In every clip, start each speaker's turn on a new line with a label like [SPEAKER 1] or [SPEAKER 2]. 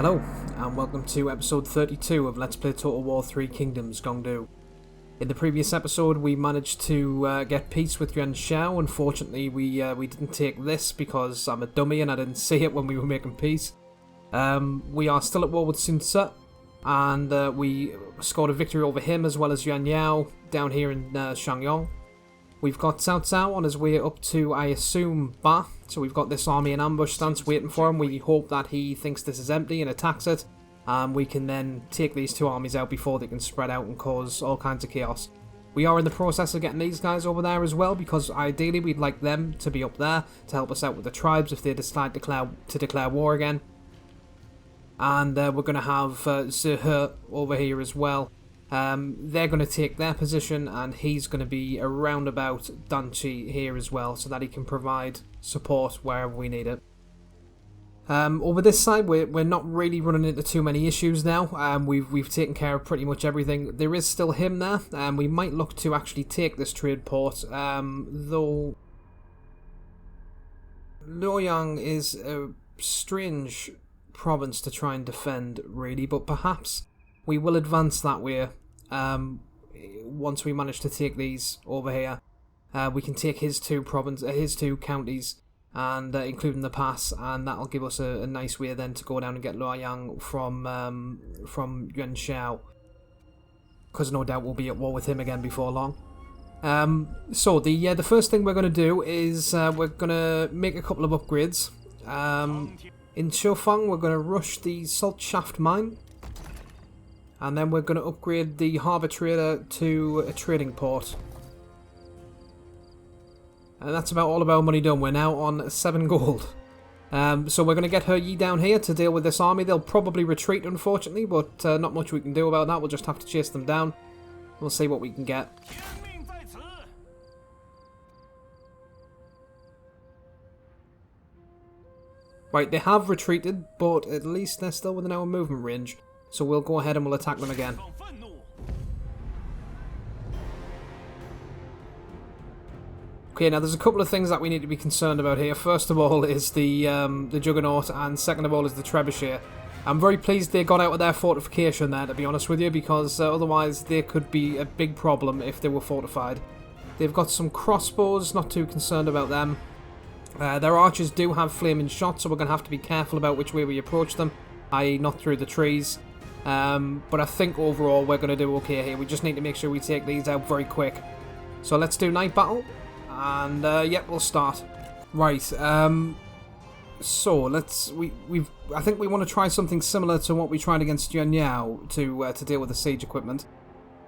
[SPEAKER 1] Hello, and welcome to episode 32 of Let's Play Total War 3 Kingdoms Gong. In the previous episode, we managed to get peace with Yuan Shao. Unfortunately, we didn't take this because I'm a dummy and I didn't see it when we were making peace. We are still at war with Sun Tzu, and we scored a victory over him as well as Yuan Yao down here in Shangyong. We've got Cao Cao on his way up to, I assume, Ba. So we've got this army in ambush stance waiting for him. We hope that he thinks this is empty and attacks it. We can then take these two armies out before they can spread out and cause all kinds of chaos. We are in the process of getting these guys over there as well, because ideally we'd like them to be up there to help us out with the tribes if they decide to declare war again. And we're going to have Xu He over here as well. They're going to take their position, and he's going to be around about Danchi here as well, so that he can provide support wherever we need it. Over this side, we're not really running into too many issues now. We've taken care of pretty much everything. There is still him there, and we might look to actually take this trade port, though Luoyang is a strange province to try and defend, really, but perhaps we will advance that way. Once we manage to take these over here, we can take his two counties, and including the pass, and that'll give us a nice way then to go down and get Luoyang from Yuan Shao, because no doubt we'll be at war with him again before long. So the first thing we're going to do is we're going to make a couple of upgrades. In Shofeng, we're going to rush the salt shaft mine. And then we're going to upgrade the harbour trader to a trading port. And that's about all of our money done. We're now on 7 gold. So we're going to get He down here to deal with this army. They'll probably retreat, unfortunately, but not much we can do about that. We'll just have to chase them down. We'll see what we can get. Right, they have retreated, but at least they're still within our movement range. So we'll go ahead and we'll attack them again. Okay, now there's a couple of things that we need to be concerned about here. First of all is the Juggernaut, and second of all is the Trebuchet. I'm very pleased they got out of their fortification there, to be honest with you, because otherwise they could be a big problem if they were fortified. They've got some crossbows, not too concerned about them. Their archers do have flaming shots, so we're going to have to be careful about which way we approach them, i.e. not through the trees. But I think overall we're going to do okay here. We just need to make sure we take these out very quick. So let's do night battle, and yep, we'll start. Right. So I think we want to try something similar to what we tried against Yuan Yao to deal with the siege equipment.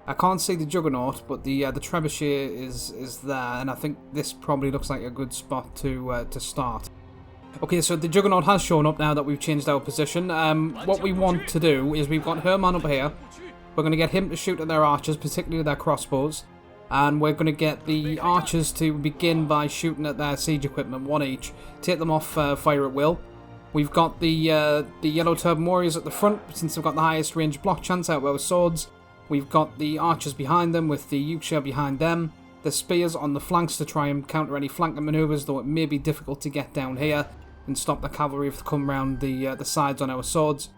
[SPEAKER 1] I can't see the Juggernaut, but the Trebuchet is there, and I think this probably looks like a good spot to start. Okay, so the Juggernaut has shown up now that we've changed our position. What we want to do is we've got Herman up here. We're going to get him to shoot at their archers, particularly their crossbows. And we're going to get the archers to begin by shooting at their siege equipment, one each. Take them off fire at will. We've got the Yellow Turban Warriors at the front, since they've got the highest range block chance out of our swords. We've got the archers behind them with the Yuxia behind them. The spears on the flanks to try and counter any flanking manoeuvres, though it may be difficult to get down here and stop the cavalry if they come round the sides on our swords.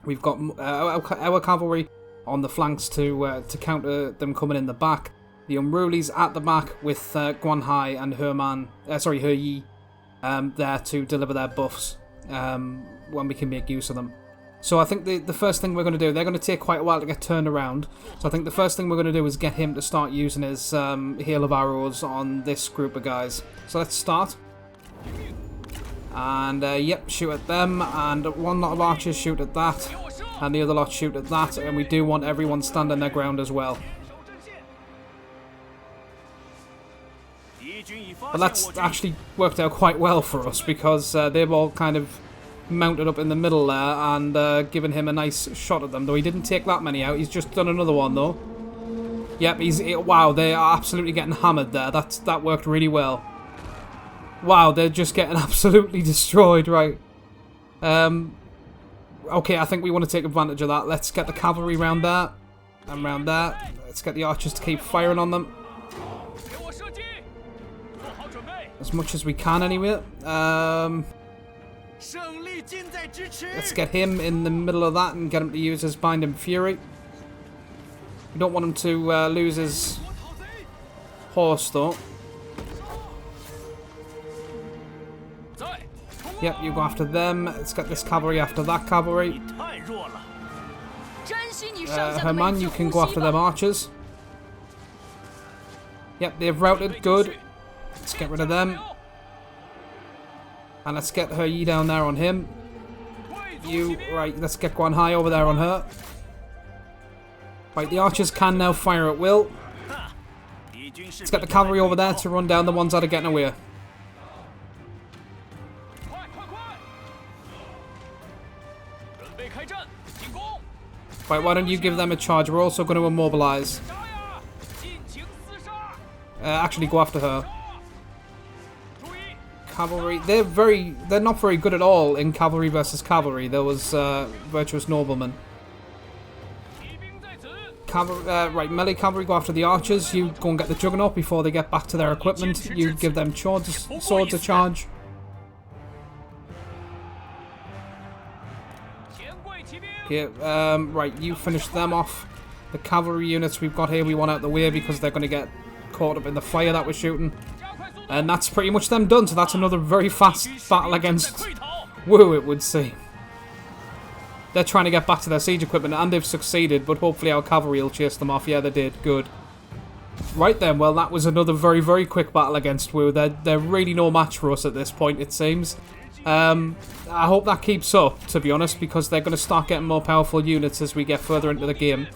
[SPEAKER 1] We've got our cavalry on the flanks to counter them coming in the back. The Unrulies at the back with Guan Hai and He Yi there to deliver their buffs when we can make use of them. So I think the first thing we're going to do, they're going to take quite a while to get turned around. So I think the first thing we're going to do is get him to start using his hail of arrows on this group of guys. So let's start. And yep, shoot at them, and one lot of archers shoot at that, and the other lot shoot at that, and we do want everyone standing their ground as well. But that's actually worked out quite well for us, because they've all kind of mounted up in the middle there and given him a nice shot at them, though he didn't take that many out. He's just done another one though. Yep, wow, they are absolutely getting hammered there. That worked really well. Wow, they're just getting absolutely destroyed, right. Okay, I think we want to take advantage of that. Let's get the cavalry round there and round there. Let's get the archers to keep firing on them. as much as we can anyway. Let's get him in the middle of that and get him to use his Binding Fury. We don't want him to lose his horse, though. Yep, you go after them. Let's get this cavalry after that cavalry. Herman, you can go after them archers. Yep, they've routed. Good. Let's get rid of them. And let's get her Yi down there on him. You, right, let's get Guan Hai over there on her. Right, the archers can now fire at will. Let's get the cavalry over there to run down the ones that are getting away. Right, why don't you give them a charge? We're also going to immobilize. Actually, go after her. Cavalry, they're not very good at all in cavalry versus cavalry. There was virtuous noblemen. Right, melee cavalry go after the archers. You go and get the juggernaut before they get back to their equipment. You give them swords a charge. Okay, right, you finish them off. The cavalry units we've got here, we want out the way because they're going to get caught up in the fire that we're shooting. And that's pretty much them done, so that's another very fast battle against Wu, it would seem. They're trying to get back to their siege equipment, and they've succeeded, but hopefully our cavalry will chase them off. Yeah, they did. Good. Right then, well, that was another very, very quick battle against Wu. They're really no match for us at this point, it seems. I hope that keeps up, to be honest, because they're going to start getting more powerful units as we get further into the game.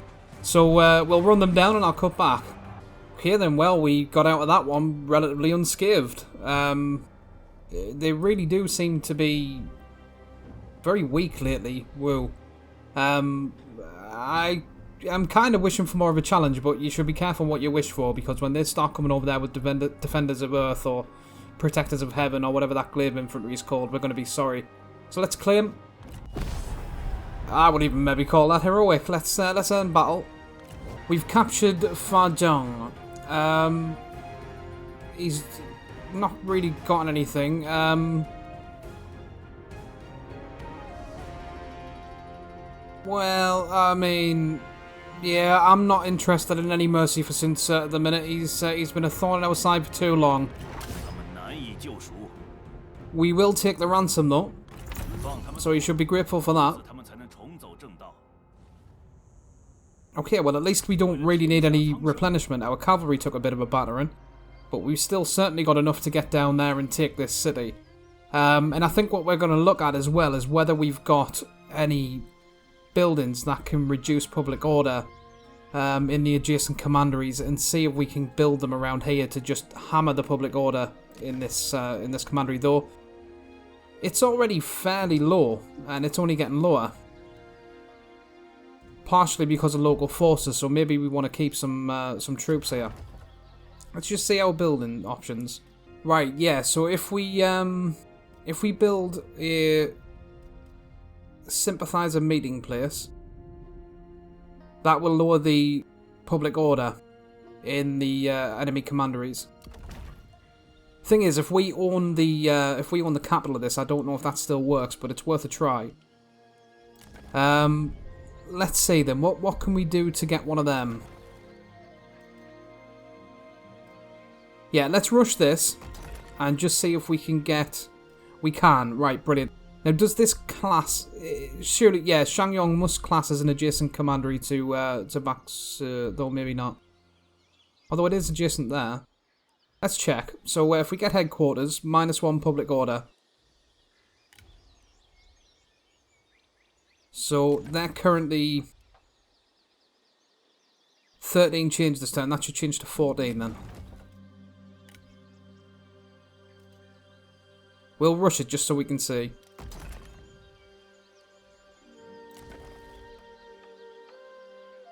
[SPEAKER 1] So we'll run them down and I'll cut back. Okay then, well, we got out of that one relatively unscathed. They really do seem to be very weak lately, Wu. I'm kind of wishing for more of a challenge, but you should be careful what you wish for, because when they start coming over there with Defenders of Earth or Protectors of Heaven or whatever that glaive infantry is called, we're going to be sorry. So let's claim. I would even maybe call that heroic. Let's end battle. We've captured Fajang. He's not really gotten anything. Well, I mean, yeah, I'm not interested in any mercy for Sun Tzu at the minute. He's been a thorn in our side for too long. We will take the ransom though, so you should be grateful for that. Okay, well at least we don't really need any replenishment. Our cavalry took a bit of a battering, but we've still certainly got enough to get down there and take this city. And I think what we're going to look at as well is whether we've got any buildings that can reduce public order in the adjacent commanderies, and see if we can build them around here to just hammer the public order in this commandery. Though it's already fairly low, and it's only getting lower, partially because of local forces. So maybe we want to keep some troops here. Let's just see our building options. Right, yeah. So if we build a sympathizer meeting place, that will lower the public order in the enemy commanderies. Thing is, if we own the capital of this, I don't know if that still works, but it's worth a try. Let's see then. What can we do to get one of them? Yeah, let's rush this and just see if we can get. We can. Right, brilliant. Now, does this class? Surely, yeah. Shangyong must class as an adjacent commandery to Bax, though maybe not. Although it is adjacent there. Let's check. So if we get headquarters, -1 public order. So they're currently 13 change this turn. That should change to 14 then. We'll rush it just so we can see.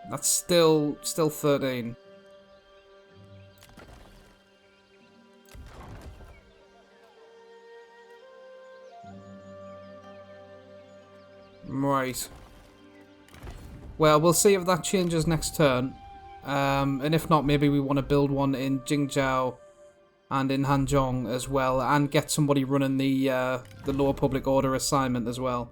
[SPEAKER 1] That's still 13. Right. Well, we'll see if that changes next turn. And if not, maybe we want to build one in Jingzhou and in Hanzhong as well, and get somebody running the lower public order assignment as well.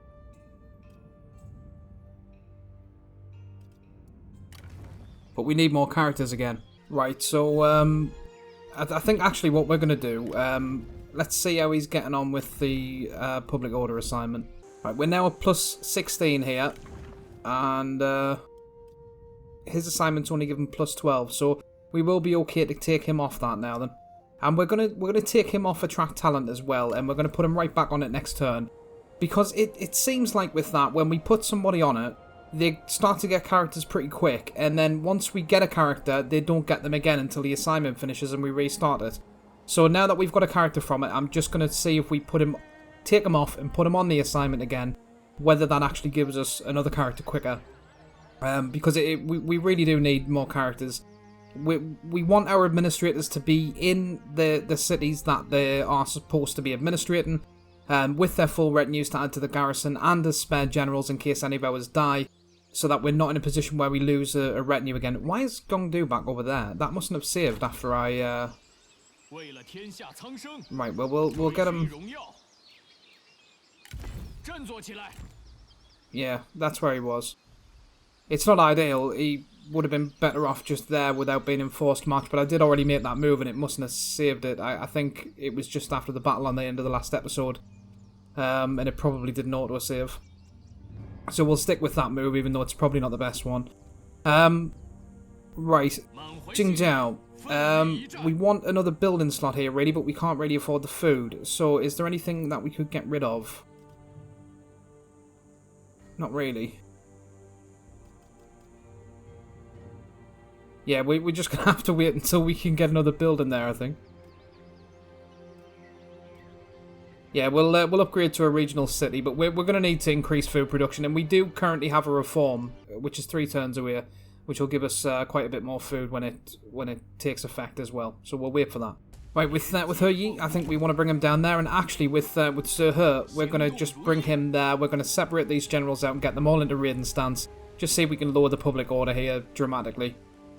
[SPEAKER 1] But we need more characters again. Right, so I think actually what we're going to do, let's see how he's getting on with the public order assignment. Right, we're now at plus 16 here, and his assignment's only given plus 12, so we will be okay to take him off that now then. And we're gonna take him off attract talent as well, and we're gonna put him right back on it next turn. Because it seems like with that, when we put somebody on it, they start to get characters pretty quick, and then once we get a character, they don't get them again until the assignment finishes and we restart it. So now that we've got a character from it, I'm just gonna see if we take him off and put him on the assignment again, whether that actually gives us another character quicker. Because we really do need more characters. We want our administrators to be in the cities that they are supposed to be administrating, with their full retinues to add to the garrison, and as spare generals in case any of ours die, so that we're not in a position where we lose a retinue again. Why is Gongdu back over there? That mustn't have saved after I... Right, well, we'll get him... Yeah, that's where he was. It's not ideal. He would have been better off just there without being in forced march, but I did already make that move and it mustn't have saved it. I think it was just after the battle on the end of the last episode, and it probably didn't auto-save. So we'll stick with that move, even though it's probably not the best one. Right, Jingjiao. We want another building slot here, really, but we can't really afford the food. So is there anything that we could get rid of? Not really. Yeah, we're just going to have to wait until we can get another building there, I think. Yeah, we'll upgrade to a regional city, but we're going to need to increase food production, and we do currently have a reform, which is 3 turns away, which will give us quite a bit more food when it takes effect as well. So we'll wait for that. Right, with He Yi, I think we want to bring him down there, and actually with Sir He, we're going to just bring him there. We're going to separate these generals out and get them all into raiding stance. Just see if we can lower the public order here dramatically.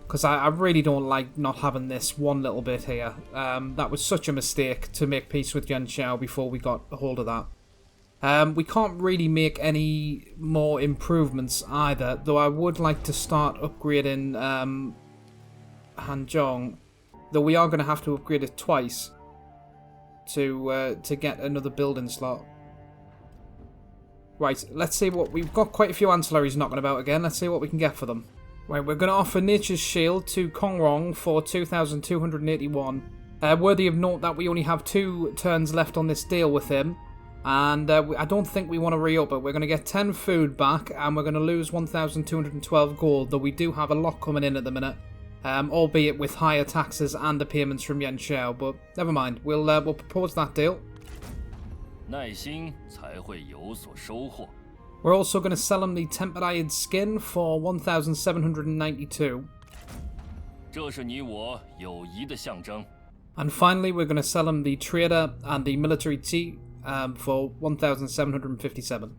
[SPEAKER 1] Because I really don't like not having this one little bit here. That was such a mistake to make peace with Yan Xiao before we got a hold of that. We can't really make any more improvements either, though I would like to start upgrading Hanzhong, though we are going to have to upgrade it twice to get another building slot. Right, let's see what... We've got quite a few ancillaries knocking about again. Let's see what we can get for them. Right, we're going to offer Nature's Shield to Kongrong for 2,281. Worthy of note that we only have 2 turns left on this deal with him. And I don't think we want to re-up it. We're going to get 10 food back, and we're going to lose 1,212 gold, though we do have a lot coming in at the minute. Albeit with higher taxes and the payments from Yan Xiao, but never mind. We'll propose that deal. We're also going to sell him the Tempered Iron Skin for 1,792. And finally, we're going to sell him the Trader and the Military Tea for 1,757.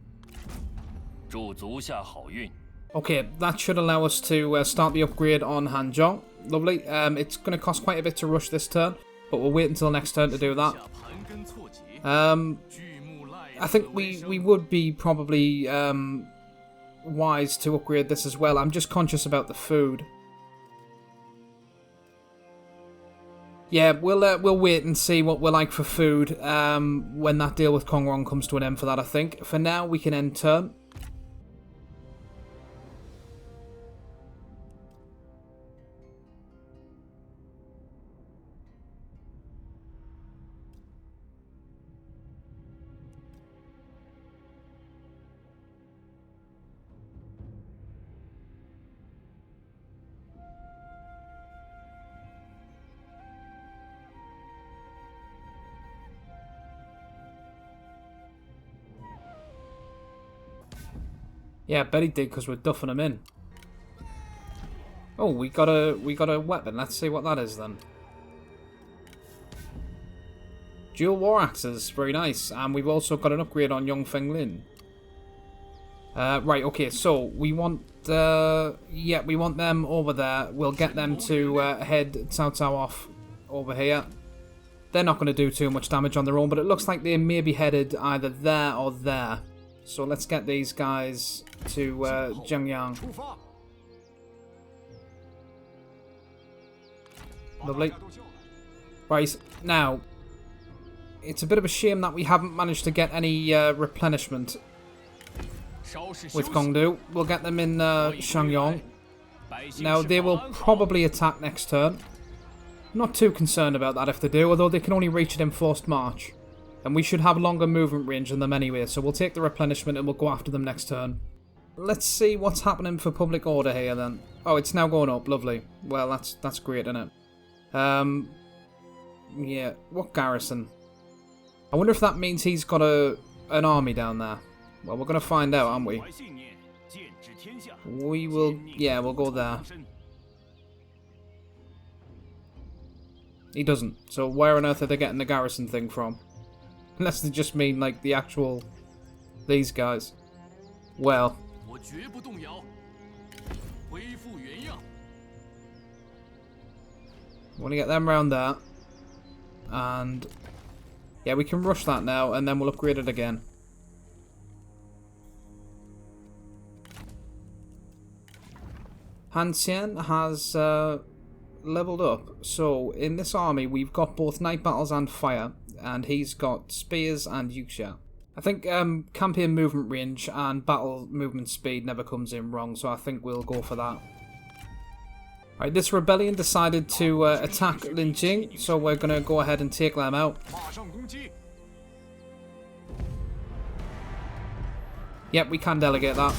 [SPEAKER 1] Okay, that should allow us to start the upgrade on Hanzhong. Lovely. It's going to cost quite a bit to rush this turn, but we'll wait until next turn to do that. I think we would be probably wise to upgrade this as well. I'm just conscious about the food. Yeah, we'll wait and see what we're like for food when that deal with Kongrong comes to an end for that, I think. For now, we can end turn. Yeah, I bet he did because we're duffing him in. Oh, we got a weapon. Let's see what that is then. Dual war axes, very nice. And we've also got an upgrade on Yong Feng Lin. Right, okay, so we want yeah, we want them over there. We'll get them to head Cao Cao off over here. they're not going to do too much damage on their own, but it looks like they may be headed either there or there. So let's get these guys to Shangyang. Lovely. Right, now, it's a bit of a shame that we haven't managed to get any replenishment with Gongdu. We'll get them in Shangyong. Now, they will probably attack next turn. Not too concerned about that if they do, although they can only reach it in forced march. And we should have longer movement range than them anyway, so we'll take the replenishment and we'll go after them next turn. Let's see what's happening for public order here then. Oh, it's now going up, lovely. Well, that's great, isn't it? Yeah, what garrison? I wonder if that means he's got an army down there. Well, we're going to find out, aren't we? We will, yeah, we'll go there. He doesn't. So where on earth are they getting the garrison thing from? Unless they just mean, like, the actual... these guys. Well. Want to get them around there. And... yeah, we can rush that now, and then we'll upgrade it again. Han Xian has leveled up. So, in this army, we've got both night battles and fire. And he's got spears and yuxia. I think campaign movement range and battle movement speed never comes in wrong, so I think we'll go for that. Alright, this rebellion decided to attack Linjing, so we're going to go ahead and take them out. Yep, we can delegate that.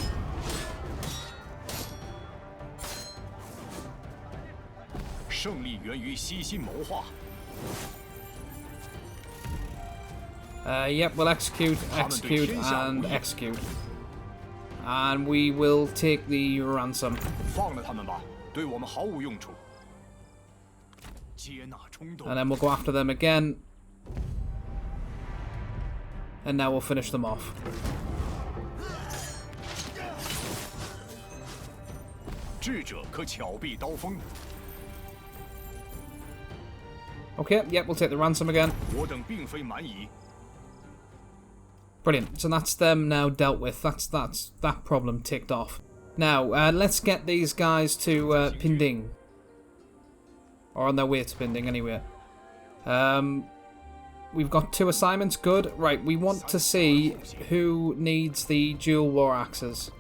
[SPEAKER 1] Yep, we'll execute, and execute. And we will take the ransom. And then we'll go after them again. And now we'll finish them off. Okay, yep, we'll take the ransom again. Brilliant. So that's them now dealt with. That's that problem ticked off. Now, let's get these guys to Pinding. Or on their way to Pinding, anyway. We've got 2 assignments. Good. Right, we want to see who needs the dual war axes.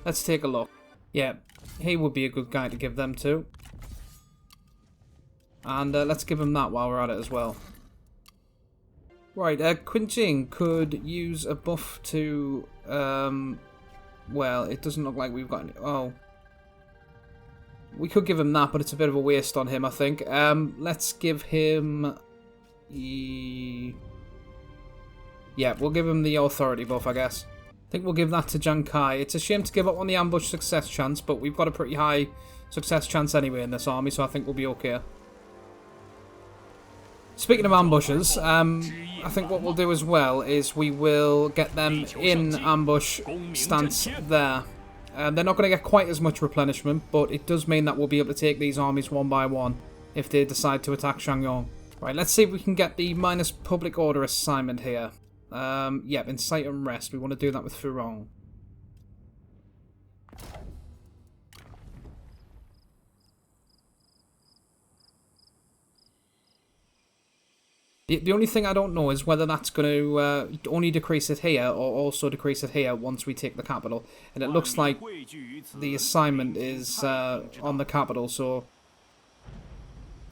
[SPEAKER 1] Let's take a look. Yeah, he would be a good guy to give them to. And let's give him that while we're at it as well. Right, Qinjing could use a buff to, well, it doesn't look like we've got any, oh. We could give him that, but it's a bit of a waste on him, I think. Let's give him, yeah, we'll give him the authority buff, I guess. I think we'll give that to Jiang Kai. It's a shame to give up on the ambush success chance, but we've got a pretty high success chance anyway in this army, so I think we'll be okay. Speaking of ambushes, I think what we'll do as well is we will get them in ambush stance there. They're not going to get quite as much replenishment, but it does mean that we'll be able to take these armies one by one if they decide to attack Shangyong. Right, let's see if we can get the minus public order assignment here. Yep, incite unrest. We want to do that with Furong. The only thing I don't know is whether that's going to only decrease it here or also decrease it here once we take the capital. And it looks like the assignment is on the capital, so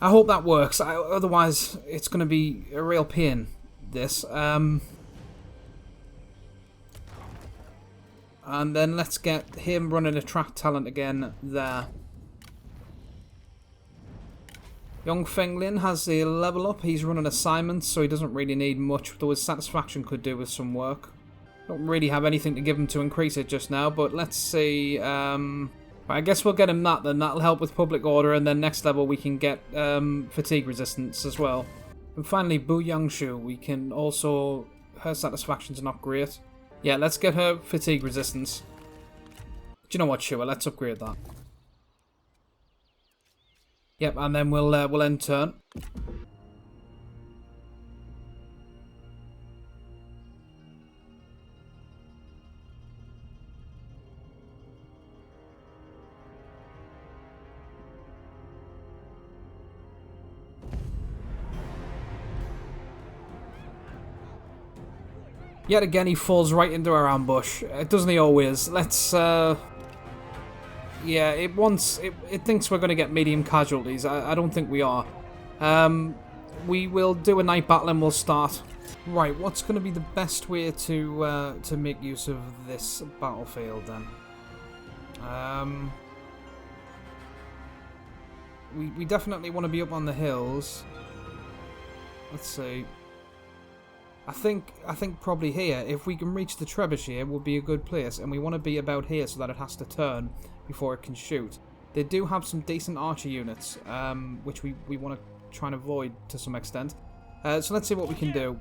[SPEAKER 1] I hope that works. Otherwise, it's going to be a real pain, this. And then let's get him running attract talent again there. Young Fenglin has a level up. He's running assignments, so he doesn't really need much, though his satisfaction could do with some work. Don't really have anything to give him to increase it just now, but let's see. I guess we'll get him that then. That'll help with public order, and then next level we can get fatigue resistance as well. And finally, Bu Yangshu. We can also... her satisfaction's not great. Yeah, let's get her fatigue resistance. Do you know what, Shua? Let's upgrade that. Yep, and then we'll end turn. Yet again, he falls right into our ambush. Doesn't he always? Let's, yeah, it thinks we're going to get medium casualties. I don't think we are. We will do a night battle and we'll start. Right, what's going to be the best way to make use of this battlefield then? We definitely want to be up on the hills. Let's see. I think probably here, if we can reach the trebuchet, would be a good place, and we want to be about here so that it has to turn before it can shoot. They do have some decent archer units, which we want to try and avoid to some extent. So let's see what we can do.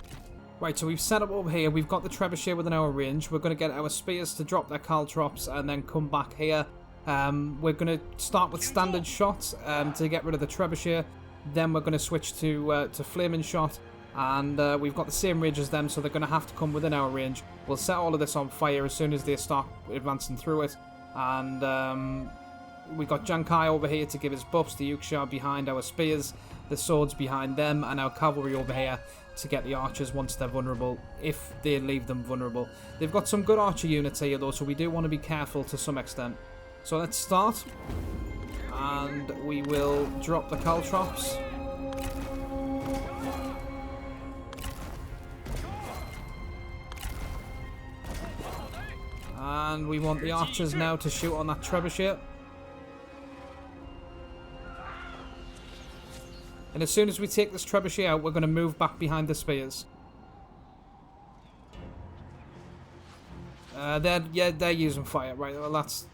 [SPEAKER 1] Right, so we've set up over here. We've got the trebuchet within our range. We're going to get our spears to drop their caltrops and then come back here. We're going to start with standard shots to get rid of the trebuchet. Then we're going to switch to flaming shot. And we've got the same range as them, so they're going to have to come within our range. We'll set all of this on fire as soon as they start advancing through it. And we've got Jankai over here to give his buffs, the Yuksha behind our spears, the swords behind them, and our cavalry over here to get the archers once they're vulnerable, if they leave them vulnerable. They've got some good archer units here though, so we do want to be careful to some extent. So let's start. And we will drop the caltrops. And we want the archers now to shoot on that trebuchet. And as soon as we take this trebuchet out, we're going to move back behind the spears. They're using fire. Right, well that's...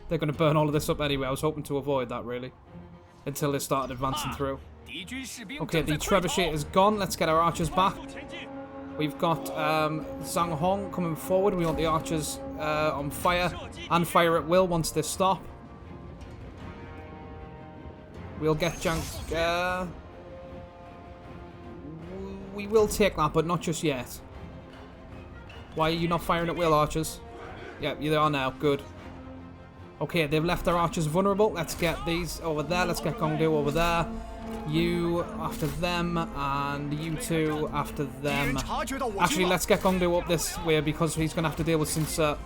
[SPEAKER 1] they're going to burn all of this up anyway. I was hoping to avoid that, really. Until they started advancing through. Okay, the trebuchet is gone. Let's get our archers back. We've got Zhang Hong coming forward. We want the archers on fire. And fire at will once they stop. We'll get we will take that, but not just yet. Why are you not firing at will, archers? Yeah, you are now. Good. Okay, they've left their archers vulnerable. Let's get these over there. Let's get Gongdu over there. You after them, and you two after them. Actually, let's get Gongdu up this way because he's going to have to deal with Sinsa.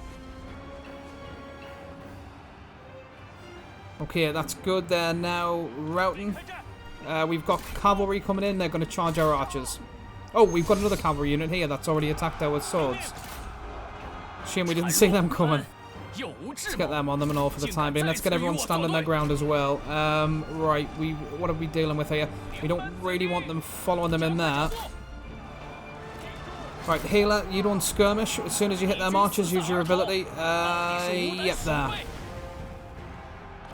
[SPEAKER 1] Okay, that's good. They're now routing. We've got cavalry coming in. They're going to charge our archers. Oh, we've got another cavalry unit here that's already attacked our swords. Shame we didn't see them coming. Let's get them on them and all for the time being. Let's get everyone standing their ground as well. Right, what are we dealing with here? We don't really want them following them in there. Right, healer, you don't skirmish. As soon as you hit them archers, use your ability. Yep, there.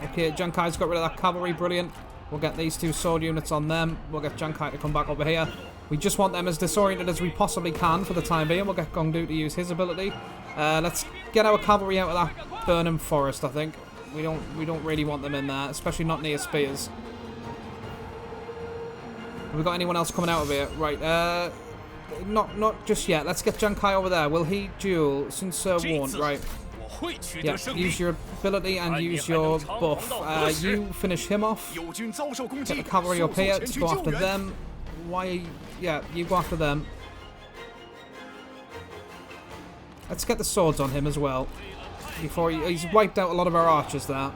[SPEAKER 1] Okay, Jankai's got rid of that cavalry, brilliant. We'll get these two sword units on them. We'll get Jankai to come back over here. We just want them as disoriented as we possibly can for the time being. We'll get Gongdu to use his ability. Let's get our cavalry out of that Burnham Forest, I think. We don't really want them in there, especially not near spears. Have we got anyone else coming out of here? Right, not just yet. Let's get Jankai over there. Will he duel? Since won't, right. Yeah, use your ability and use your buff. You finish him off. Get the cavalry up here to go after them. Why? Yeah, you go after them. Let's get the swords on him as well. Before he's wiped out a lot of our archers there.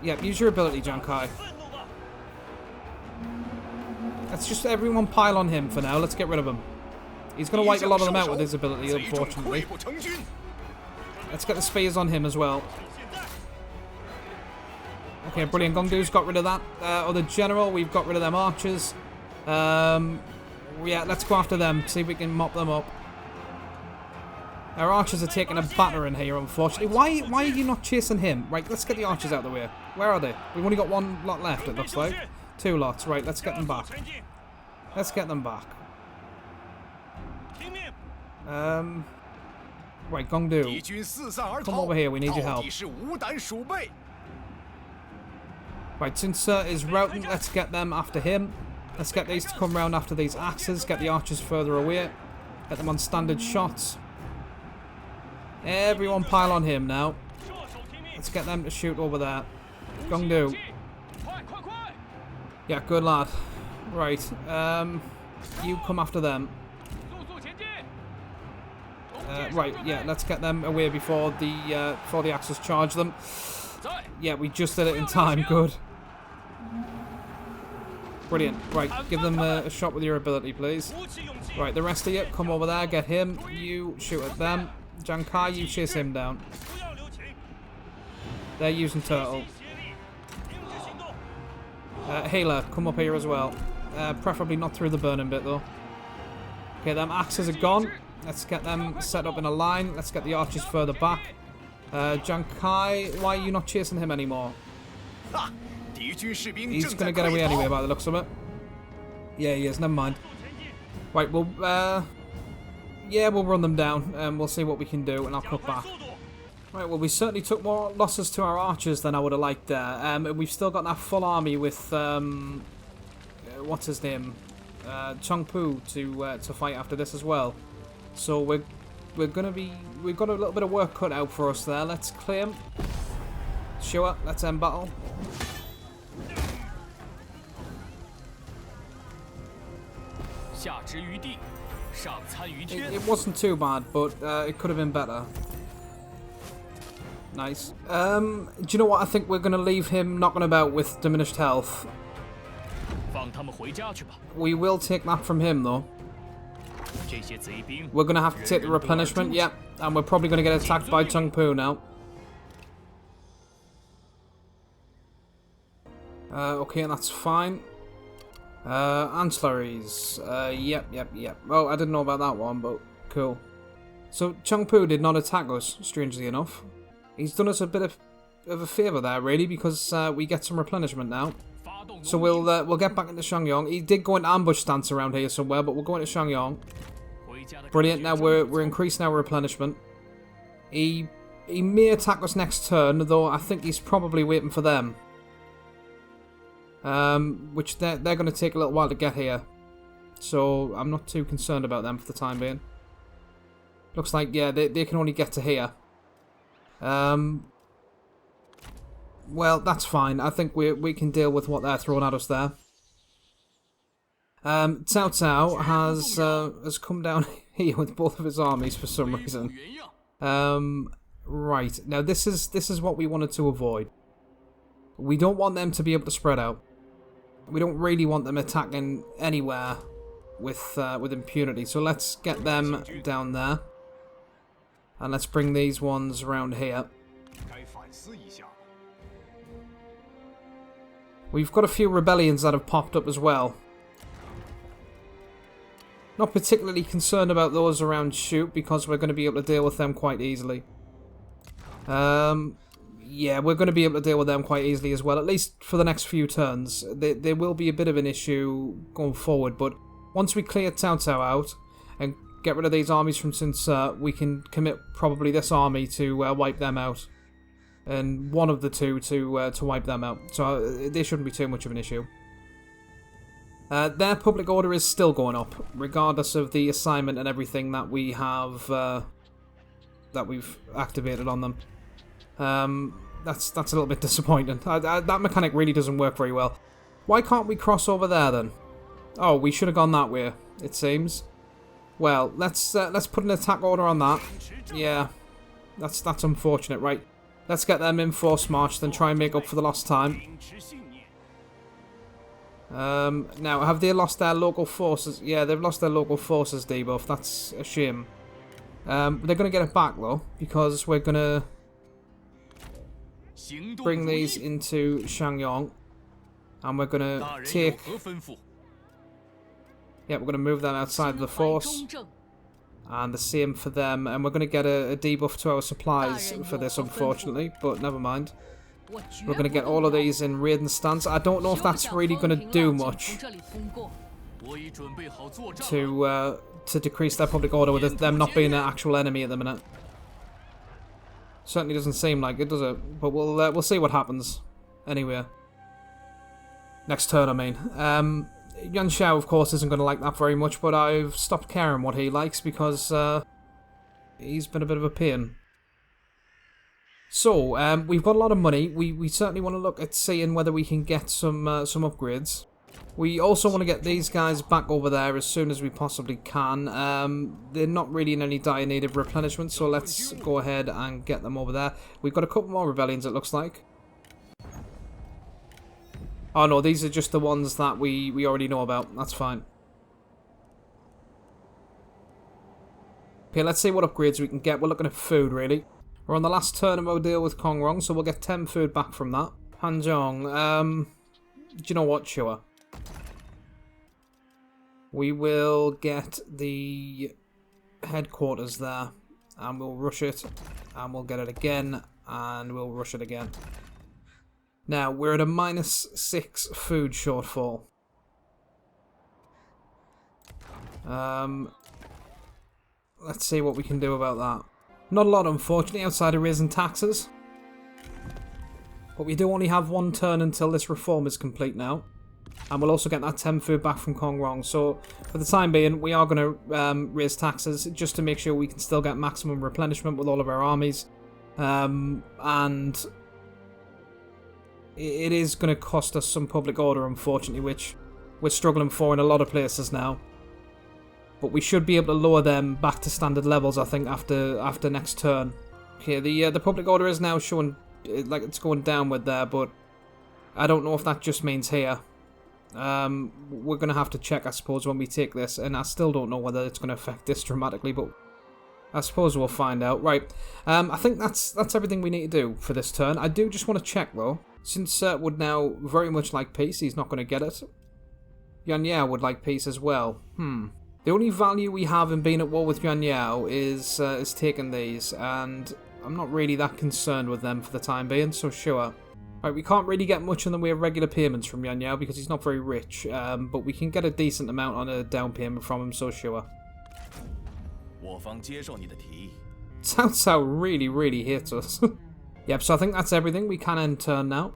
[SPEAKER 1] Yeah, use your ability, Jankai. Let's just everyone pile on him for now. Let's get rid of him. He's going to wipe a lot of them out with his ability, unfortunately. Let's get the spears on him as well. Okay, brilliant. Gongdu's got rid of that other general. We've got rid of them archers. Yeah, let's go after them. See if we can mop them up. Our archers are taking a battering here, unfortunately. Why are you not chasing him? Right, let's get the archers out of the way. Where are they? We've only got one lot left, it looks like. 2 lots. Right, let's get them back. Let's get them back. Right, Gongdu. Come over here, we need your help. Right, Sinsa is routing. Let's get them after him. Let's get these to come round after these axes. Get the archers further away. Get them on standard shots. Everyone pile on him now. Let's get them to shoot over there. Gongdu. Yeah, good lad. Right, you come after them. Right, yeah, let's get them away before the axes charge them. Yeah, we just did it in time. Good. Brilliant. Right, give them a shot with your ability, please. Right, the rest of you, come over there, get him. You shoot at them. Jiang Kai, you chase him down. They're using turtle. Healer, come up here as well. Preferably not through the burning bit, though. Okay, them axes are gone. Let's get them set up in a line. Let's get the archers further back. Jiang Kai, why are you not chasing him anymore? He's going to get away anyway by the looks of it. Yeah, he is. Never mind. Right, we'll run them down and we'll see what we can do, and I'll cut back. Right, well, we certainly took more losses to our archers than I would have liked there. And we've still got that full army with, what's his name? Cheng Pu to fight after this as well. So we've got a little bit of work cut out for us there. Let's claim. Sure, let's end battle. It wasn't too bad, but it could have been better. Nice. Do you know what? I think we're going to leave him knocking about with diminished health. We will take that from him, though. We're going to have to take the replenishment, yeah. And we're probably going to get attacked by Cheng Pu now. Okay, that's fine. Ancillaries. Yep. Oh, I didn't know about that one, but cool. So, Cheng Pu did not attack us, strangely enough. He's done us a bit of a favour there, really, because we get some replenishment now. So we'll get back into Shangyong. He did go into ambush stance around here somewhere, but we'll go into Shangyong. Brilliant. Now we're increasing our replenishment. He may attack us next turn, though I think he's probably waiting for them. Which they're going to take a little while to get here. So I'm not too concerned about them for the time being. Looks like, yeah, they can only get to here. Well, that's fine. I think we can deal with what they're throwing at us there. Cao Cao has come down here with both of his armies for some reason. Right, now this is what we wanted to avoid. We don't want them to be able to spread out. We don't really want them attacking anywhere with impunity. So let's get them down there. And let's bring these ones around here. We've got a few rebellions that have popped up as well. Not particularly concerned about those around Shoot because we're going to be able to deal with them quite easily. Yeah, we're going to be able to deal with them quite easily as well, at least for the next few turns. There will be a bit of an issue going forward, but once we clear Cao Cao out and get rid of these armies from Sun Ce, we can commit probably this army to wipe them out. And one of the two to wipe them out. So there shouldn't be too much of an issue. Their public order is still going up, regardless of the assignment and everything that we have that we've activated on them. That's a little bit disappointing. That mechanic really doesn't work very well. Why can't we cross over there then? Oh, we should have gone that way, it seems. Well, let's put an attack order on that. Yeah, that's unfortunate, right? Let's get them in force march, then try and make up for the lost time. Now, have they lost their local forces? Yeah, they've lost their local forces debuff. That's a shame. But they're going to get it back, though, because we're going to bring these into Shangyong. And we're going to take... Yeah, we're going to move them outside of the force. And the same for them. And we're going to get a debuff to our supplies for this, unfortunately. But never mind. We're going to get all of these in raiding stance. I don't know if that's really going to do much to decrease their public order with them not being an actual enemy at the minute. Certainly doesn't seem like it, does it? But we'll see what happens. Anyway. Next turn, I mean. Yuan Shao, of course, isn't going to like that very much, but I've stopped caring what he likes because he's been a bit of a pain. So, we've got a lot of money. We certainly want to look at seeing whether we can get some upgrades. We also want to get these guys back over there as soon as we possibly can. They're not really in any dire need of replenishment, so let's go ahead and get them over there. We've got a couple more rebellions, it looks like. Oh no, these are just the ones that we already know about. That's fine. Okay, let's see what upgrades we can get. We're looking at food, really. We're on the last turn of our deal with Kongrong, so we'll get 10 food back from that. Hanzhong, do you know what? Sure. We will get the headquarters there, and we'll rush it, and we'll get it again, and we'll rush it again. Now, we're at a -6 food shortfall. Let's see what we can do about that. Not a lot, unfortunately, outside of raising taxes. But we do only have one turn until this reform is complete now. And we'll also get that 10 food back from Kongrong. So, for the time being, we are going to raise taxes just to make sure we can still get maximum replenishment with all of our armies. And it is going to cost us some public order, unfortunately, which we're struggling for in a lot of places now. But we should be able to lower them back to standard levels, I think, after next turn. Okay, the public order is now showing like it's going downward there, but I don't know if that just means here. We're going to have to check, I suppose, when we take this, and I still don't know whether it's going to affect this dramatically, but I suppose we'll find out. Right, I think that's everything we need to do for this turn. I do just want to check, though, since would now very much like peace, he's not going to get it. Yuanyao would like peace as well. The only value we have in being at war with Yuanyao is taking these, and I'm not really that concerned with them for the time being, so sure. Right, we can't really get much in the way of regular payments from Yuanyao because he's not very rich, but we can get a decent amount on a down payment from him, so sure. Cao Cao really, really hates us. Yep, so I think that's everything. We can end turn now.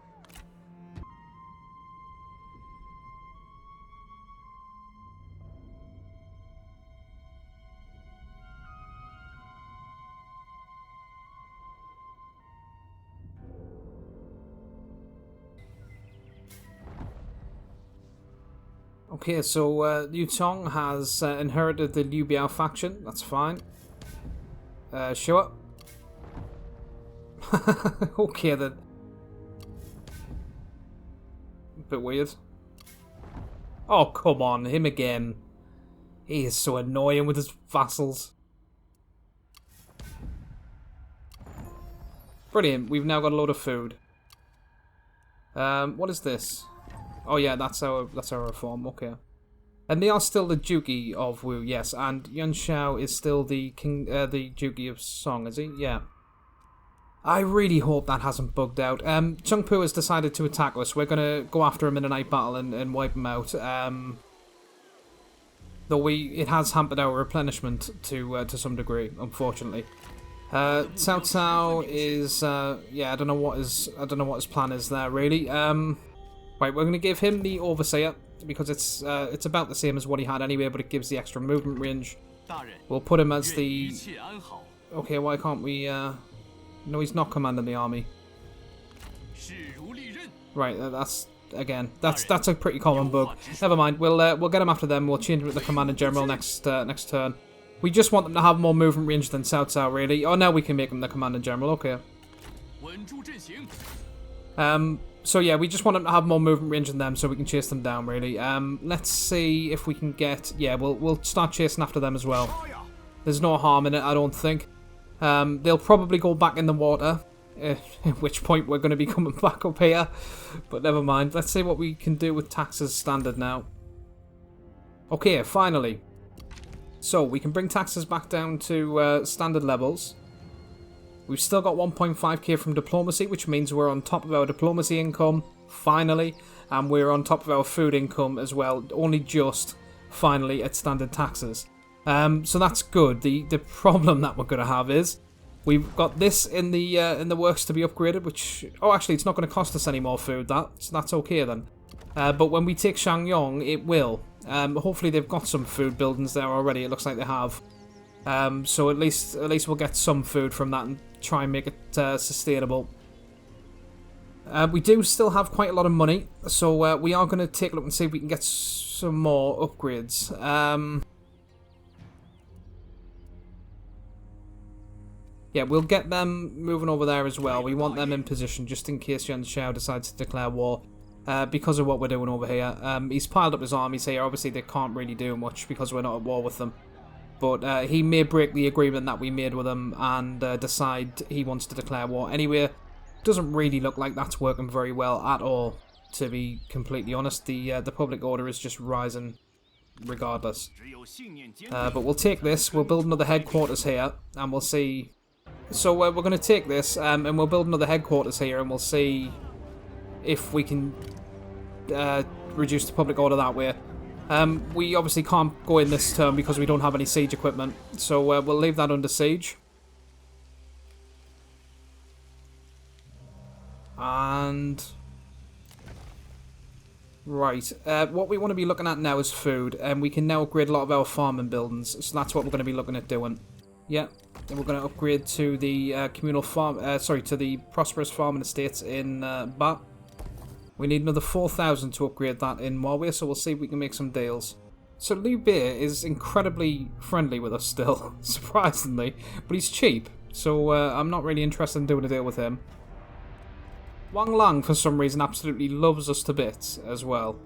[SPEAKER 1] Okay, so Liu Tong has inherited the Liu Biao faction. That's fine. Sure. Okay then. Bit weird. Oh, come on, him again. He is so annoying with his vassals. Brilliant, we've now got a load of food. What is this? Oh yeah, that's our reform, okay. And they are still the Duke of Wu, yes, and Yuan Shao is still the Duke of Song, is he? Yeah. I really hope that hasn't bugged out. Cheng Pu has decided to attack us. We're going to go after him in a night battle and wipe him out. Though it has hampered our replenishment to some degree, unfortunately. Cao Cao is yeah, I don't know what his plan is there really. Right, we're going to give him the Overseer because it's about the same as what he had anyway, but it gives the extra movement range. We'll put him as the. Okay, why can't we? No, he's not commanding the army. Right, that's a pretty common bug. Never mind. We'll get him after them. We'll change him to the Commander General next turn. We just want them to have more movement range than Cao Cao, really. Oh, now we can make him the Commander General. Okay. So yeah, we just want them to have more movement range than them, so we can chase them down. Really. Let's see if we can get. Yeah, we'll start chasing after them as well. There's no harm in it, I don't think. They'll probably go back in the water, at which point we're going to be coming back up here. But never mind. Let's see what we can do with taxes standard now. Okay, finally. So, we can bring taxes back down to standard levels. We've still got 1.5k from diplomacy, which means we're on top of our diplomacy income, finally. And we're on top of our food income as well, only just, finally, at standard taxes. So that's good. The problem that we're going to have is we've got this in the works to be upgraded, which actually it's not going to cost us any more food. So that's okay then. But when we take Shangyong, it will. Hopefully they've got some food buildings there already. It looks like they have. So at least we'll get some food from that and try and make it sustainable. We do still have quite a lot of money, so we are going to take a look and see if we can get some more upgrades. Yeah, we'll get them moving over there as well. We want them in position just in case Yuan Shao decides to declare war because of what we're doing over here. He's piled up his armies here. Obviously, they can't really do much because we're not at war with them. But he may break the agreement that we made with him and decide he wants to declare war. Anyway, doesn't really look like that's working very well at all, to be completely honest. The public order is just rising regardless. But we'll take this. We'll build another headquarters here and we'll see... So we're going to take this and we'll build another headquarters here and we'll see if we can reduce the public order that way. We obviously can't go in this turn because we don't have any siege equipment, so we'll leave that under siege. And... Right, what we want to be looking at now is food, and we can now upgrade a lot of our farming buildings, so that's what we're going to be looking at doing. Yeah, and we're going to upgrade to the communal farm, to the prosperous farming estates in Ba. We need another 4,000 to upgrade that in Huawei, so we'll see if we can make some deals. So Liu Bei is incredibly friendly with us still, surprisingly, but he's cheap, so I'm not really interested in doing a deal with him. Wang Lang, for some reason, absolutely loves us to bits as well.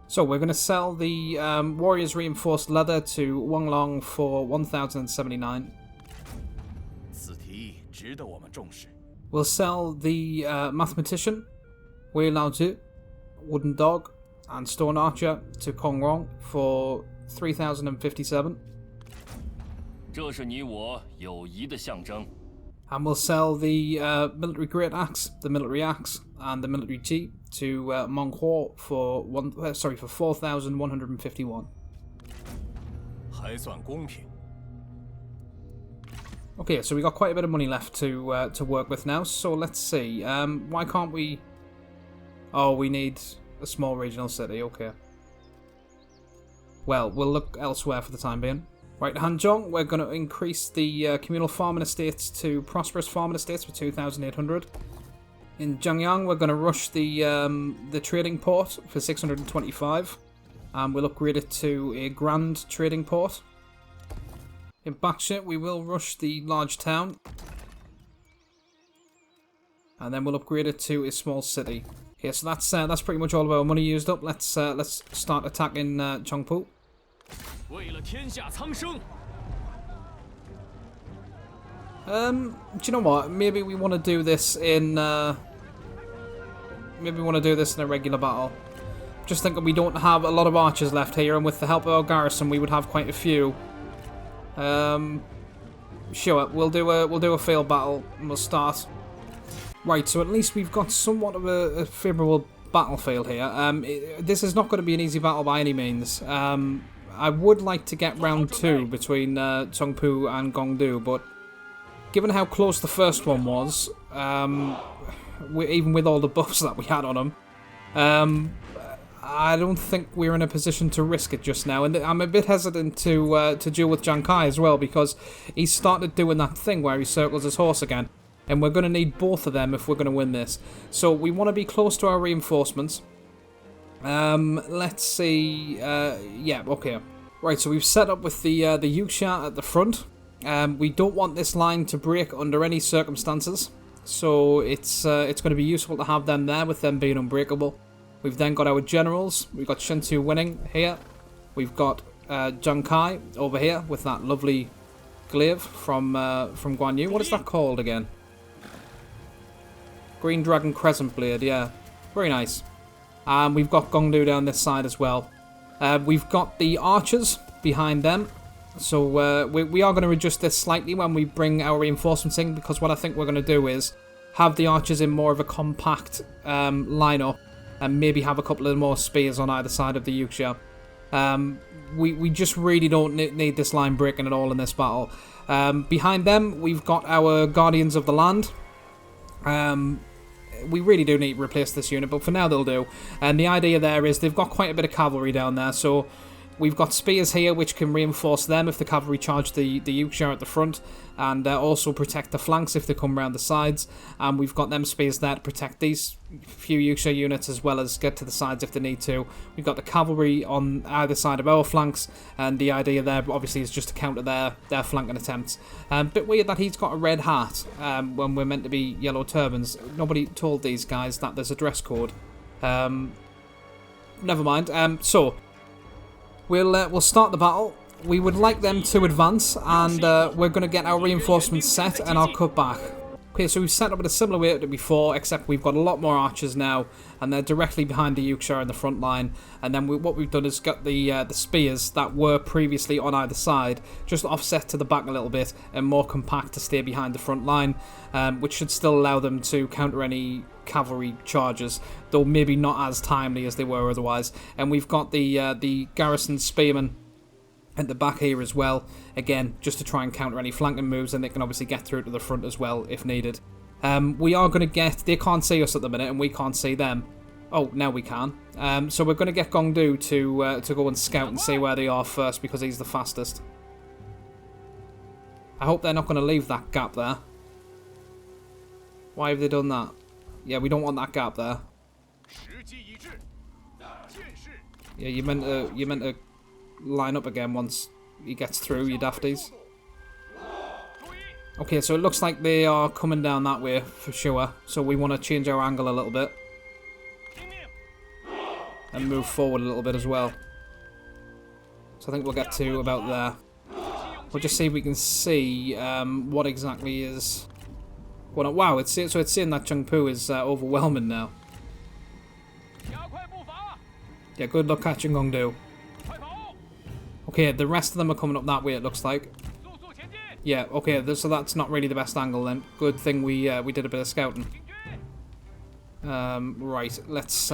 [SPEAKER 1] So we're going to sell the Warriors Reinforced Leather to Wang Lang for 1,079. We'll sell the Mathematician, Wei Laozhi, Wooden Dog, and Stone Archer to Kong Rong for 3,057. And we'll sell the Military Great Axe, the Military Axe, and the Military Tea to Meng Huo for 4,151. Okay, so we got quite a bit of money left to work with now. So let's see. Why can't we? Oh, we need a small regional city. Okay. Well, we'll look elsewhere for the time being. Right, Hanzhong, we're going to increase the communal farming estates to prosperous farming estates for 2,800. In Zhangyang, we're going to rush the trading port for 625. And we'll upgrade it to a grand trading port. In Baksha, we will rush the large town. And then we'll upgrade it to a small city. Okay, so that's pretty much all of our money used up. Let's start attacking Cheng Pu. Do you know what? Maybe we want to do this in a regular battle. Just thinking we don't have a lot of archers left here, and with the help of our garrison, we would have quite a few. Sure, we'll do a field battle and we'll start. Right, so at least we've got somewhat of a favourable battlefield here. This is not going to be an easy battle by any means. I would like to get round 2 between Cheng Pu and Gongdu, but given how close the first one was, even with all the buffs that we had on him, I don't think we're in a position to risk it just now. And I'm a bit hesitant to duel with Jiang Kai as well, because he's started doing that thing where he circles his horse again. And we're going to need both of them if we're going to win this. So we want to be close to our reinforcements. Let's see. Yeah, okay. Right, so we've set up with the Yuxia at the front. We don't want this line to break under any circumstances. So it's going to be useful to have them there, with them being unbreakable. We've then got our generals. We've got Shen Tu winning here. We've got Jiang Kai over here with that lovely glaive from Guan Yu. What is that called again? Green Dragon Crescent Blade, yeah. Very nice. And we've got Gongdu down this side as well. We've got the archers behind them. So we are going to adjust this slightly when we bring our reinforcements in, because what I think we're going to do is have the archers in more of a compact lineup, and maybe have a couple of more spears on either side of the Yuxia. We just really don't need this line breaking at all in this battle. Behind them, we've got our Guardians of the Land. We really do need to replace this unit, but for now they'll do. And the idea there is they've got quite a bit of cavalry down there, so We've got spears here which can reinforce them if the cavalry charge the Yorkshire at the front, and also protect the flanks if they come around the sides. And we've got them spears there to protect these few Yorkshire units as well as get to the sides if they need to. We've got the cavalry on either side of our flanks, and the idea there obviously is just to counter their flanking attempts. Bit weird that he's got a red hat when we're meant to be yellow turbans. Nobody told these guys that there's a dress code. Never mind. So we'll start the battle. We would like them to advance, and we're going to get our reinforcements set, and I'll cut back. Okay, so we've set up in a similar way to before, except we've got a lot more archers now, and they're directly behind the Yorkshire in the front line. And then what we've done is got the spears that were previously on either side, just offset to the back a little bit, and more compact to stay behind the front line, which should still allow them to counter any cavalry charges, though maybe not as timely as they were otherwise. And we've got the garrison spearmen at the back here as well, again just to try and counter any flanking moves, and they can obviously get through to the front as well if needed. We are going to get, they can't see us at the minute and we can't see them. Oh, now we can. So we're going to get Gong Du to go and scout and see where they are first, because he's the fastest. I hope they're not going to leave that gap there. Why have they done that? Yeah, we don't want that gap there. Yeah, you meant to line up again once he gets through, you dafties. Okay, so it looks like they are coming down that way for sure, so we want to change our angle a little bit and move forward a little bit as well. So I think we'll get to about there. We'll just see if we can see what exactly is going on. Wow, it's saying that Cheng Pu is overwhelming now. Yeah, good luck catching Gong Du. Okay, the rest of them are coming up that way, it looks like. Yeah, okay, so that's not really the best angle then. Good thing we did a bit of scouting. Right, let's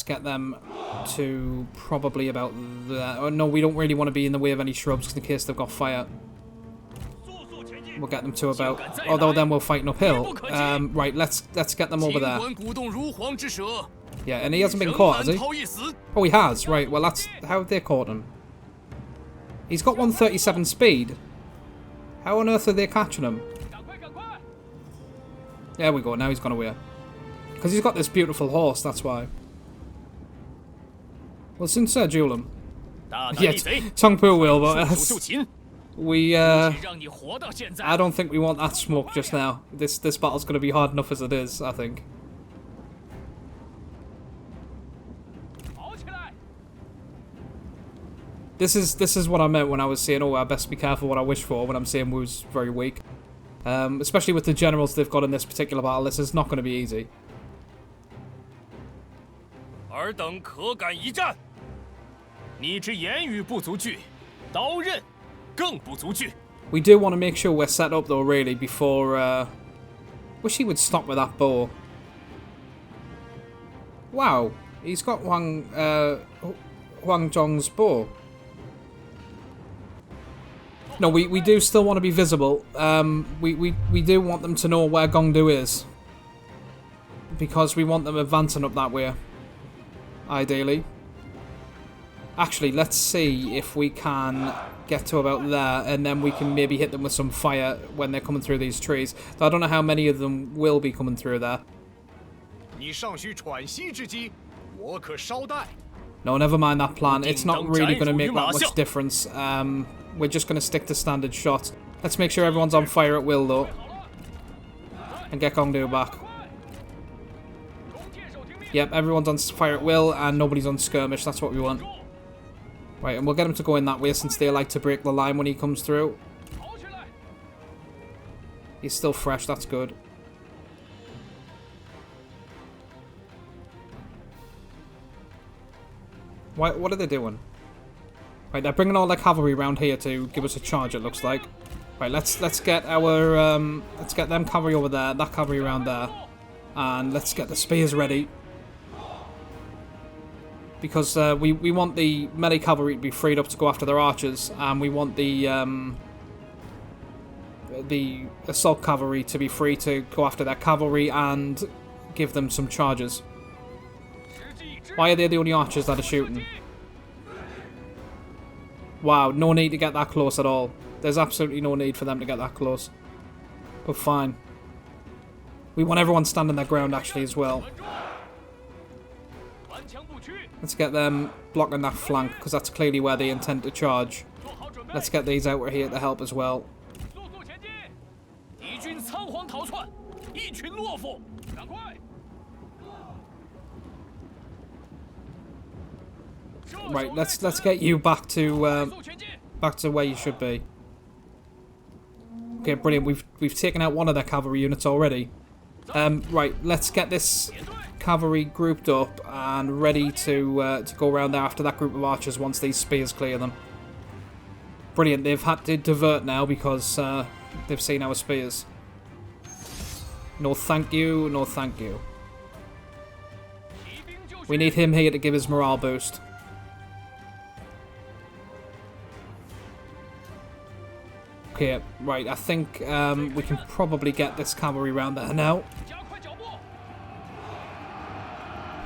[SPEAKER 1] get them to probably about there. Oh, no, we don't really want to be in the way of any shrubs in case they've got fire. We'll get them to about... Although then we'll fight uphill. Right, let's get them over there. Yeah, and he hasn't been caught, has he? Oh, he has. Right, well, that's... How have they caught him? He's got 137 speed. How on earth are they catching him? There we go, now he's gone away. Because he's got this beautiful horse, that's why. Well, since duel him. Yeah, Cheng Pu will, but we, I don't think we want that smoke just now. This battle's going to be hard enough as it is, I think. This is what I meant when I was saying, oh, I best be careful what I wish for, when I'm saying Wu's very weak. Especially with the generals they've got in this particular battle, this is not going to be easy. We do want to make sure we're set up though, really, before... Wish he would stop with that bow. Wow, he's got Huang Zhong's bow. No, we do still want to be visible. We do want them to know where Gong Du is. Because we want them advancing up that way. Ideally. Actually, let's see if we can get to about there, and then we can maybe hit them with some fire when they're coming through these trees. Though I don't know how many of them will be coming through there. No, never mind that plan. It's not really going to make that much difference. We're just going to stick to standard shots. Let's make sure everyone's on fire at will, though. And get Gong Du back. Yep, everyone's on fire at will, and nobody's on skirmish. That's what we want. Right, and we'll get him to go in that way, since they like to break the line when he comes through. He's still fresh, that's good. What are they doing? Right, they're bringing all their cavalry around here to give us a charge, it looks like. Right, let's get our let's get them cavalry over there, that cavalry around there, and let's get the spears ready. Because we want the melee cavalry to be freed up to go after their archers, and we want the assault cavalry to be free to go after their cavalry and give them some charges. Why are they the only archers that are shooting? Wow, no need to get that close at all. There's absolutely no need for them to get that close. But fine. We want everyone standing their ground, actually, as well. Let's get them blocking that flank, because that's clearly where they intend to charge. Let's get these out here to help as well. Right, let's get you back to where you should be. Okay, brilliant. We've taken out one of their cavalry units already. Right, let's get this cavalry grouped up and ready to go around there after that group of archers once these spears clear them. Brilliant. They've had to divert now because they've seen our spears. No thank you, no thank you. We need him here to give his morale boost. Okay, right, I think we can probably get this cavalry round there now.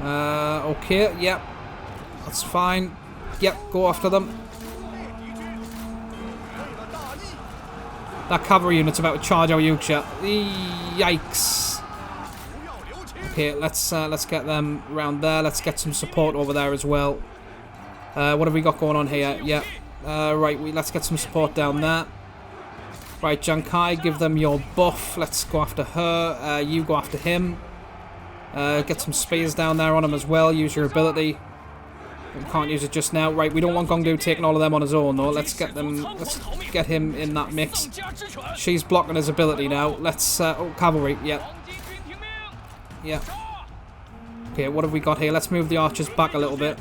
[SPEAKER 1] Okay, yep. That's fine. Yep, go after them. That cavalry unit's about to charge our Yorkshire. Yikes. Okay, let's get them round there. Let's get some support over there as well. What have we got going on here? Yep. Right, let's get some support down there. Right, Jiang Kai, give them your buff. Let's go after her. You go after him. Get some spears down there on him as well. Use your ability. We can't use it just now. Right, we don't want Gong Du taking all of them on his own, though. Let's get him in that mix. She's blocking his ability now. Let's... oh, cavalry. Yeah. Yeah. Okay, what have we got here? Let's move the archers back a little bit.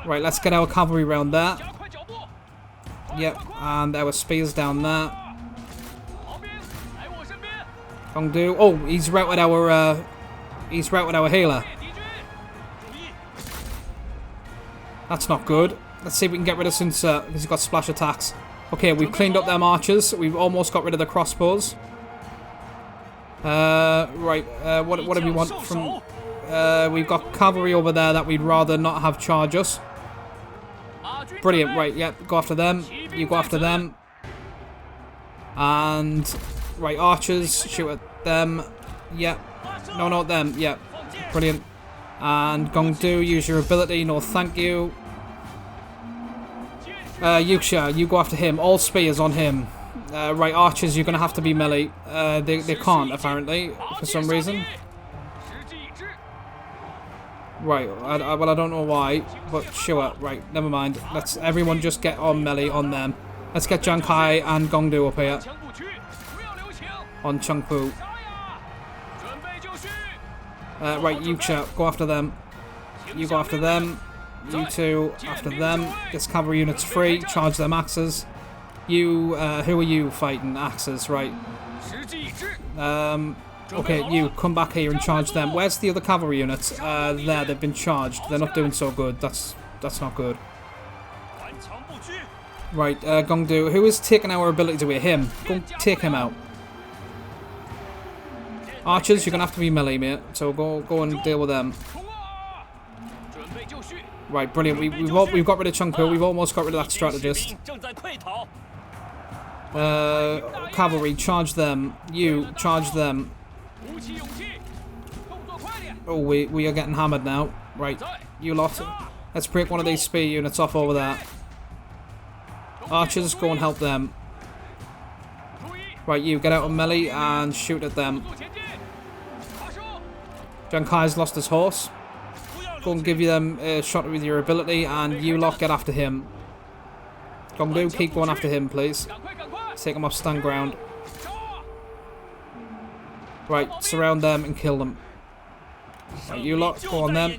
[SPEAKER 1] Right, let's get our cavalry round there. Yep, and our spears down there. Gong Du. Oh, he's routed our healer. That's not good. Let's see if we can get rid of Sun Tzu, because he's got splash attacks. Okay, we've cleaned up them archers. We've almost got rid of the crossbows. Right, what do we want from... we've got cavalry over there that we'd rather not have charge us. Brilliant, right, yep, go after them. You go after them. And... right, archers, shoot at them. Yep. No, not them. Yep. Brilliant. And Gong Du, use your ability. No, thank you. Yuxia, you go after him. All spears on him. Right, archers, you're going to have to be melee. They can't, apparently, for some reason. Right, well, I don't know why, but sure. Right, never mind. Let's everyone just get on melee on them. Let's get Jiang Kai and Gong Du up here. On Cheng Pu. Right, Yuxia, go after them. You go after them. You two after them. This cavalry unit's free. Charge them axes. You, who are you fighting? Axes, right. Okay, you, come back here and charge them. Where's the other cavalry units? There, they've been charged. They're not doing so good. That's not good. Right, Gong Du, who is taking our ability away? Him. Go take him out. Archers, you're gonna have to be melee, mate. So go and deal with them. Right, brilliant. We've got rid of Cheng Pu. We've almost got rid of that strategist. Cavalry, charge them. You, charge them. Oh, we are getting hammered now. Right, you lot. Let's break one of these spear units off over there. Archers, go and help them. Right, you get out of melee and shoot at them. Jiang Kai's lost his horse. Go and give them a shot with your ability, and you lot get after him. Gong Du, keep going after him, please. Take him off stand ground. Right, surround them and kill them. Right, you lot, go on them.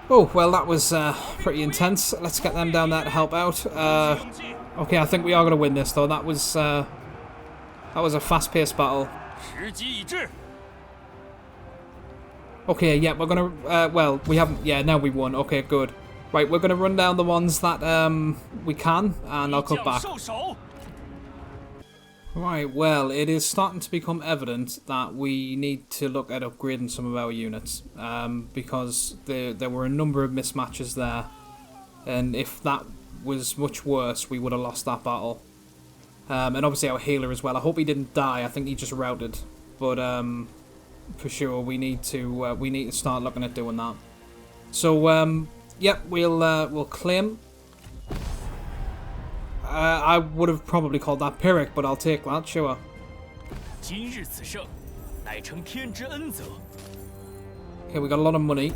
[SPEAKER 1] Oh, well, that was pretty intense. Let's get them down there to help out. Okay, I think we are going to win this, though. That was a fast-paced battle. Okay, yeah, we're going to... well, we haven't... yeah, now we won. Okay, good. Right, we're going to run down the ones that we can, and I'll cut back. Right, well, it is starting to become evident that we need to look at upgrading some of our units, because there were a number of mismatches there, and if that was much worse, we would have lost that battle. And obviously our healer as well. I hope he didn't die. I think he just routed, but for sure we need to start looking at doing that. So yep, we'll claim. I would have probably called that Pyrrhic, but I'll take that, sure. Okay, we got a lot of money.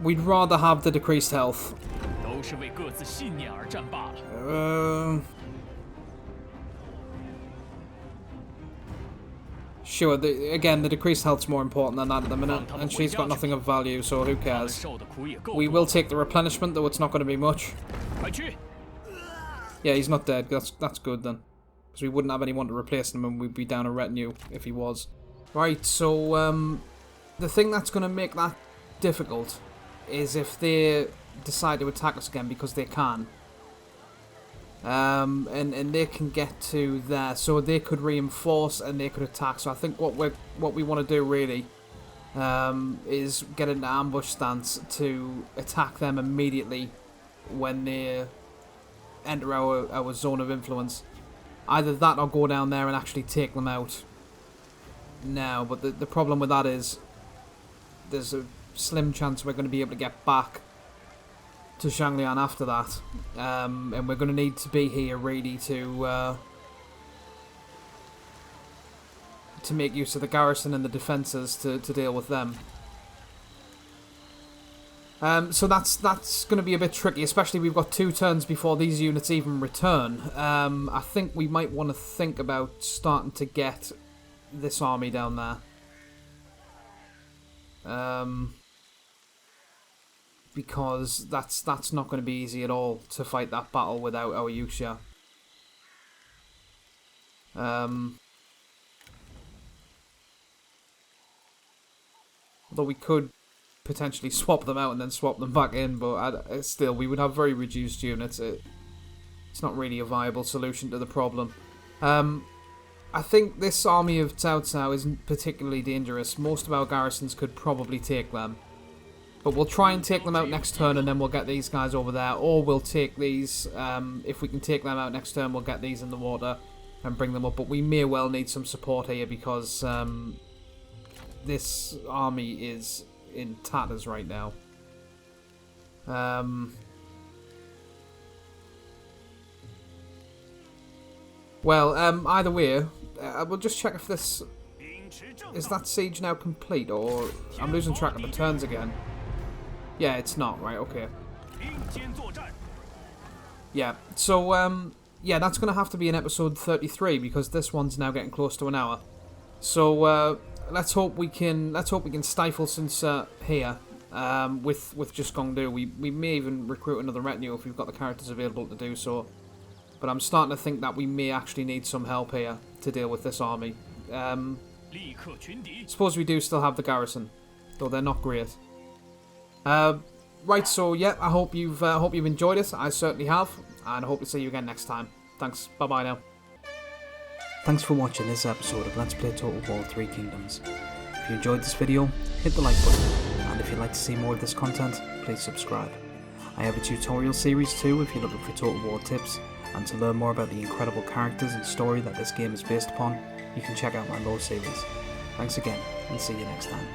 [SPEAKER 1] We'd rather have the decreased health. Sure, again, the decreased health's more important than that at the minute, and she's got nothing of value, so who cares? We will take the replenishment, though it's not going to be much. Yeah, he's not dead. That's good, then. Because we wouldn't have anyone to replace him, and we'd be down a retinue if he was. Right, so the thing that's going to make that difficult is if they decide to attack us again, because they can. And they can get to there, so they could reinforce and they could attack. So I think what we want to do really is get into ambush stance to attack them immediately when they enter our zone of influence. Either that or go down there and actually take them out now. But the problem with that is there's a slim chance we're going to be able to get back to Shangliang after that, and we're going to need to be here really to make use of the garrison and the defences to deal with them. So that's going to be a bit tricky, especially we've got 2 turns before these units even return. I think we might want to think about starting to get this army down there. Because that's not going to be easy at all to fight that battle without our Yuxia. Although we could potentially swap them out and then swap them back in, but still, we would have very reduced units. It's not really a viable solution to the problem. I think this army of Cao Cao isn't particularly dangerous. Most of our garrisons could probably take them. But we'll try and take them out next turn, and then we'll get these guys over there. Or we'll take these, if we can take them out next turn, we'll get these in the water and bring them up. But we may well need some support here, because this army is in tatters right now. Well, either way, we'll just check if this... Is that siege now complete, or... I'm losing track of the turns again. Yeah, it's not, right, okay. Yeah, so, yeah, that's going to have to be in episode 33, because this one's now getting close to an hour. So, let's hope we can stifle since here, with just Gongdu. We may even recruit another retinue if we've got the characters available to do so. But I'm starting to think that we may actually need some help here to deal with this army. Suppose we do still have the garrison, though they're not great. Right, so yeah, I hope you've enjoyed it. I certainly have, and I hope to see you again next time. Thanks. Bye bye now.
[SPEAKER 2] Thanks for watching this episode of Let's Play Total War 3 Kingdoms. If you enjoyed this video, hit the like button, and if you'd like to see more of this content, please subscribe. I have a tutorial series too if you're looking for Total War tips, and to learn more about the incredible characters and story that this game is based upon, you can check out my Low series. Thanks again, and see you next time.